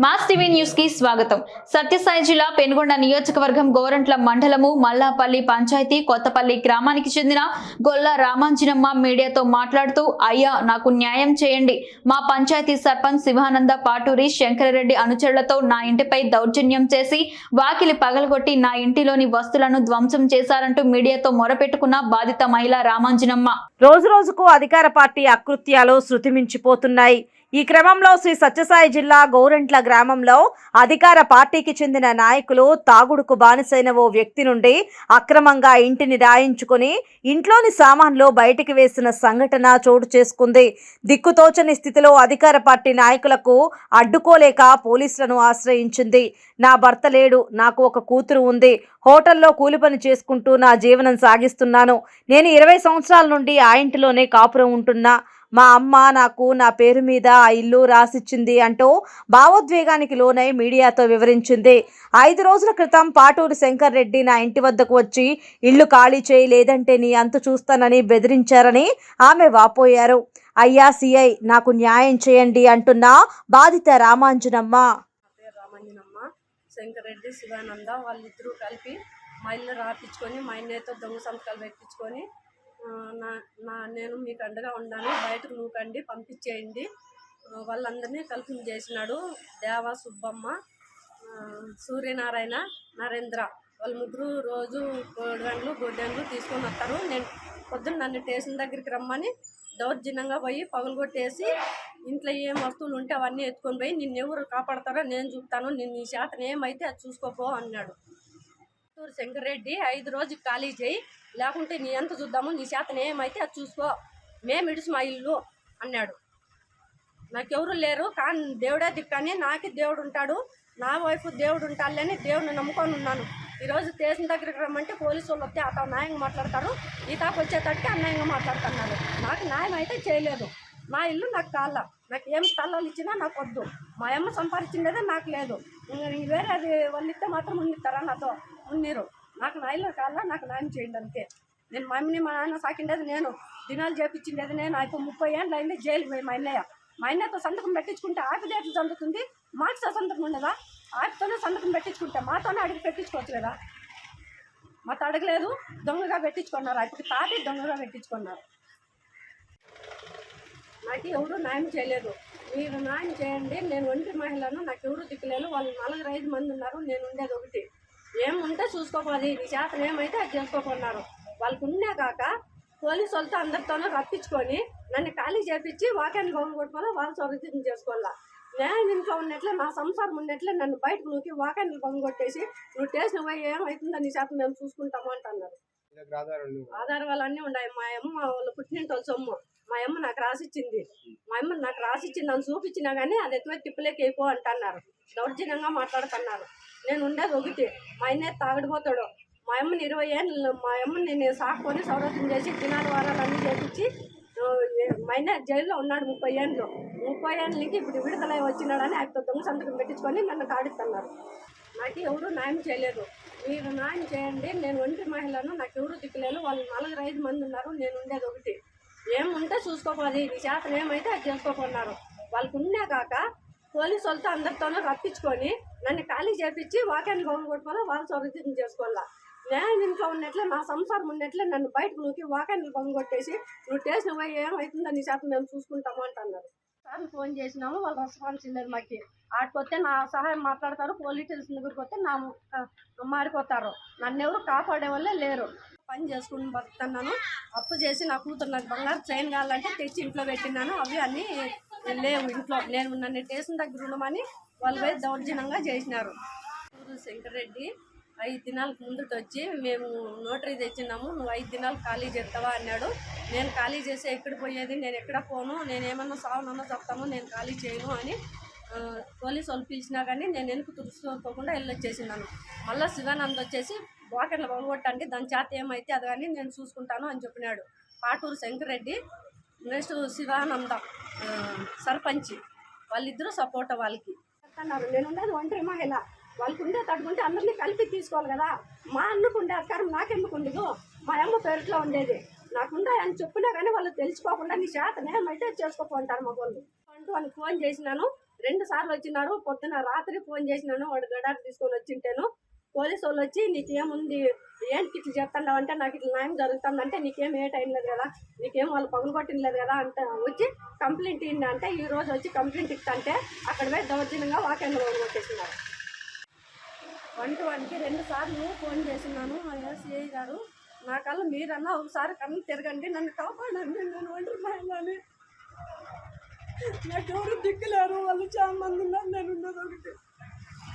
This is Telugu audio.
మాస్ టీవీ న్యూస్ కి స్వాగతం. సత్యసాయి జిల్లా పెనుగొండ నియోజకవర్గం గోరంట్ల మండలము మల్లాపల్లి పంచాయతీ కొత్తపల్లి గ్రామానికి చెందిన గొల్ల రామాంజనమ్మ మీడియాతో మాట్లాడుతూ, అయ్యా నాకు న్యాయం చేయండి. మా పంచాయతీ సర్పంచ్ శివానంద పాటూరి శంకరరెడ్డి అనుచరులతో నా ఇంటిపై దౌర్జన్యం చేసి వాకిలి పగలగొట్టి నా ఇంటిలోని వస్తువులను ధ్వంసం చేశారంటూ మీడియాతో మొరపెట్టుకున్న బాధిత మహిళ రామాంజనమ్మ. రోజు రోజుకు అధికార పార్టీ అకృత్యాలు శృతిమించిపోతున్నాయి. ఈ క్రమంలో శ్రీ సత్యసాయి జిల్లా గోరంట్ల గ్రామంలో అధికార పార్టీకి చెందిన నాయకులు తాగుడుకు బానిసైన ఓ వ్యక్తి నుండి అక్రమంగా ఇంటిని రాయించుకుని ఇంట్లోని సామాన్లు బయటికి వేసిన సంఘటన చోటు చేసుకుంది. దిక్కుతోచని స్థితిలో అధికార పార్టీ నాయకులకు అడ్డుకోలేక పోలీసులను ఆశ్రయించింది. నా భర్త లేడు, నాకు ఒక కూతురు ఉంది. హోటల్లో కూలి పని చేసుకుంటూ నా జీవనం సాగిస్తున్నాను. నేను 20 సంవత్సరాల నుండి ఆ ఇంటిలోనే కాపురం ఉంటున్నా. మా అమ్మ నాకు నా పేరు మీద ఆ ఇల్లు రాసిచ్చింది అంటూ భావోద్వేగానికి లోనై మీడియాతో వివరించింది. 5 రోజుల క్రితం పాటూరి శంకర్ రెడ్డి నా ఇంటి వద్దకు వచ్చి ఇల్లు ఖాళీ చేయి, లేదంటే నీ అంతు చూస్తానని బెదిరించారని ఆమె వాపోయారు. అయ్యా సిఐ, నాకు న్యాయం చేయండి అంటున్న బాధిత రామాంజనమ్మ. శంకర్ రెడ్డి శివానంద వాళ్ళిద్దరూ కలిపి మా ఇల్లు రాపించుకొని మా ఇన్నతో దొంగ సంతకాలు పెట్టించుకొని నేను మీకు అండగా ఉన్నాను, బయటకు నూకండి, పంపించేయండి, వాళ్ళందరినీ కల్పన చేసినాడు. దేవ, సుబ్బమ్మ, సూర్యనారాయణ, నరేంద్ర వాళ్ళు ముగ్గురు రోజు గొడ్డెన్లు తీసుకొని వస్తారు. నేను పొద్దున్న నన్ను స్టేషన్ దగ్గరికి రమ్మని దౌర్జన్యంగా పోయి పగలగొట్టేసి ఇంట్లో ఏం వస్తువులు ఉంటే అవన్నీ ఎత్తుకొని పోయి నిన్నెవరు కాపాడతారో నేను చూపుతాను, నిన్ను నీ శాతం ఏమైతే అది చూసుకోపో అన్నాడు. శంకర్ రెడ్డి 5 రోజులు ఖాళీ చేయి, లేకుంటే నీ ఎంత చూద్దాము, నీ శాతం ఏమైతే అది చూసుకో, మేము ఇడుసు మా ఇల్లు అన్నాడు. నాకెవరు లేరు, కానీ దేవుడే దిక్కని, నాకే దేవుడు ఉంటాడు, నా వైపు దేవుడు ఉంటాడని దేవుడిని నమ్ముకొని ఉన్నాను. ఈరోజు స్టేషన్ దగ్గరికి రమ్మంటే పోలీసు వాళ్ళు వస్తే అతను న్యాయంగా మాట్లాడతారు, ఈ తాకు వచ్చేటట్టుకి అన్యాయంగా మాట్లాడుతున్నారు. నాకు న్యాయం అయితే చేయలేదు. నా ఇల్లు నాకు కాళ్ళ, నాకు ఏం స్థలాలు ఇచ్చినా నాకు వద్దు. మా అమ్మ సంపాదించిండేదే నాకు లేదు. వేరే అది వాళ్ళు ఇస్తే మాత్రం ఉండిస్తారా నాతో ఉన్నీరు. నాకు నా ఇల్లు కాళ్ళ, నాకు న్యాయం చేయండి అంతే. నేను మా అమ్మని మా నాన్న సాకిండేది నేను, దినాలు చేపించిండేది నేను. నాకు 30 ఏళ్ళు అయింది జైలు పోయి మా అన్నయ్య. మా అన్నయ్యతో సంతకం పెట్టించుకుంటే ఆపిదేట్లు జరుగుతుంది, మాకు సంతకం ఉండదా? ఆపితోనే సంతకం పెట్టించుకుంటే మాతోనే అడిగి పెట్టించుకోవచ్చు కదా. మాతో అడగలేదు, దొంగగా పెట్టించుకున్నారు. ఇప్పుడు తాటి దొంగగా పెట్టించుకున్నారు. నాకు ఎవరు న్యాయం చేయలేదు. మీరు న్యాయం చేయండి. నేను ఒంటరి మహిళను, నాకు ఎవరు దిక్కులేరు. వాళ్ళు 4-5 మంది ఉన్నారు, నేను ఉండేది ఒకటి. ఏముంటే చూసుకోపోది, నీ శాతం ఏమైతే అది చేసుకోకున్నారు. వాళ్ళకు ఉన్నా కాక పోలీసు వాళ్ళతో అందరితోనూ రప్పించుకొని నన్ను ఖాళీ చేపించి వాక్యాన్ని భవన్ కొట్టుకోవాలా, వాళ్ళ సౌరజ్యం చేసుకోవాలా. నేను ఇంట్లో ఉన్నట్లే, నా సంసారం ఉన్నట్లే నన్ను బయటకు నూకి వాక్యాన్ని భవన్ కొట్టేసి నువ్వు స్టేషన్ పోయి ఏమవుతుందో నీ శాతం మేము చూసుకుంటాము అంటున్నారు. ఆధారాలు అన్నీ ఉన్నాయి. మా అమ్మ వాళ్ళు పుట్టినింటి వాళ్ళ సొమ్ము మా అమ్మ నాకు రాసిచ్చింది. మా అమ్మ నాకు రాసిచ్చింది, నన్ను చూపించినా కానీ అది ఎత్తువై తిప్పలేక అయిపో అంటున్నారు. దౌర్జన్యంగా మాట్లాడుతున్నారు. నేను ఉండేది ఒకటి, మా అన్నయ్య తాగడిపోతాడు. మా అమ్మని 20 ఏళ్ళు మా అమ్మని నేను సాకుకొని సౌరత్యం చేసి దినాల వారాలు అన్నీ చేపించి మా అన్నయ్య జైల్లో ఉన్నాడు 30 ఏళ్ళు. 30 ఏళ్ళకి ఇప్పుడు విడుదల వచ్చినాడని ఆయనతో దొంగ సంతకం పెట్టించుకొని నన్ను కాడిస్తున్నారు. నాకు ఎవరు న్యాయం చేయలేదు. మీరు న్యాయం చేయండి. నేను ఒంటరి మహిళను, నాకు ఎవరు దిక్కులేరు. వాళ్ళు 4-5 మంది ఉన్నారు, నేను ఉండేది ఒకటి. ఏముంటే చూసుకోపోది, నీ శాతం ఏమైతే అది చేసుకోకున్నారు. వాళ్ళకు ఉన్నా కాక పోలీసు వాళ్ళతో అందరితోనూ రప్పించుకొని నన్ను ఖాళీ చేపించి వాక్యాన్ని భవన్ కొట్టుకోవాలా, వాళ్ళ సౌరజ్యం చేసుకోవాలా. నేను ఇంట్లో ఉన్నట్లే, నా సంసారం ఉన్నట్లే నన్ను బయటకు నూకి వాక్యాన్ని భవన్ కొట్టేసి నువ్వు స్టేషన్ పోయి ఏమవుతుందో నీ శాతం మేము చూసుకుంటాము అంటున్నారు. సార్లు ఫోన్ చేసినాము, వాళ్ళు రెస్పాన్స్ ఇవ్వలేదు. మాకు ఆడిపోతే నా సహాయం మాట్లాడతారు, పోలీస్ స్టేషన్ దగ్గరికి వస్తే నా మారిపోతారు. నన్ను ఎవరు కాపాడే వాళ్ళే లేరు. పని చేసుకుని బతుకుతున్నాను. అప్పు చేసి నా కూతురు నాకు బంగారు చైన్ కావాలంటే తెచ్చి ఇంట్లో పెట్టినాను. అవి అన్నీ లేవు ఇంట్లో. నేను నన్ను స్టేషన్ దగ్గర ఉండమని వాళ్ళు పోయి దౌర్జన్యంగా చేసినారు. శంకర్ రెడ్డి 5 దినాలకు ముందుకు వచ్చి మేము నోటరీ తెచ్చినాము, నువ్వు 5 దినాలు ఖాళీ చేస్తావా అన్నాడు. నేను ఖాళీ చేసి ఎక్కడ పోయేది, నేను ఎక్కడ పోను, నేను ఏమన్నా సాగునన్నా చెప్తాము, నేను ఖాళీ చేయను అని పోలీసు వాళ్ళు పిలిచినా కానీ నేను వెనుక తుడుచుకోకుండా వెళ్ళొచ్చేసినాను. మళ్ళీ శివానంద్ వచ్చేసి వాకర్లు పగలగొట్టండి, దాని చేత ఏమైతే అది కానీ నేను చూసుకుంటాను అని చెప్పినాడు. పాటూరు శంకర్ రెడ్డి, నెక్స్ట్ శివానంద సర్పంచ్, వాళ్ళిద్దరూ సపోర్ట్ వాళ్ళకి అన్నారు. నేను ఉండేది ఒంటరి మహిళ, వాళ్ళకు ఉండే తట్టుకుంటే అందరినీ కలిపి తీసుకోవాలి కదా. మా అన్నకు ఉండే అధికారం నాకెందుకు ఉండదు? మా అమ్మ పేరుట్లో ఉండేది. నాకుండే అని చెప్పినా కానీ వాళ్ళు తెలుసుకోకుండా నీ శాతం ఏమైతే చేసుకోకుంటారు మా వాళ్ళు అంటూ వాళ్ళకి ఫోన్ చేసినాను. 2 సార్లు వచ్చినారు. పొద్దున రాత్రి ఫోన్ చేసినాను, వాడు గడారు తీసుకొని వచ్చింటాను. పోలీసు వాళ్ళు వచ్చి నీకేముంది, ఏంటి ఇట్లా చెప్తున్నావు అంటే, నాకు ఇట్లా న్యాయం జరుగుతుందంటే నీకేం ఏ టైం లేదు కదా, నీకేం వాళ్ళు పగులు కొట్టినలేదు కదా అంటే వచ్చి కంప్లైంట్ ఇవ్వండి అంటే, ఈ రోజు వచ్చి కంప్లైంట్ ఇస్తుంటే అక్కడ పోయి దౌర్జన్యంగా వాకెండ్లో కొట్టేసినారు. 121కి 2 సార్లు ఫోన్ చేసినాను. అయ్యా సిఐ గారు, నా కళ్ళు మీరన్నా ఒకసారి కళ్ళు తిరగండి, నన్ను కాపాడండి, నేను ఒంటరి మహిళని, నాకు ఎవరు దిక్కులేరు, వాళ్ళు చాలా మంది ఉన్నారు, నేను ఉన్నది ఒకటి.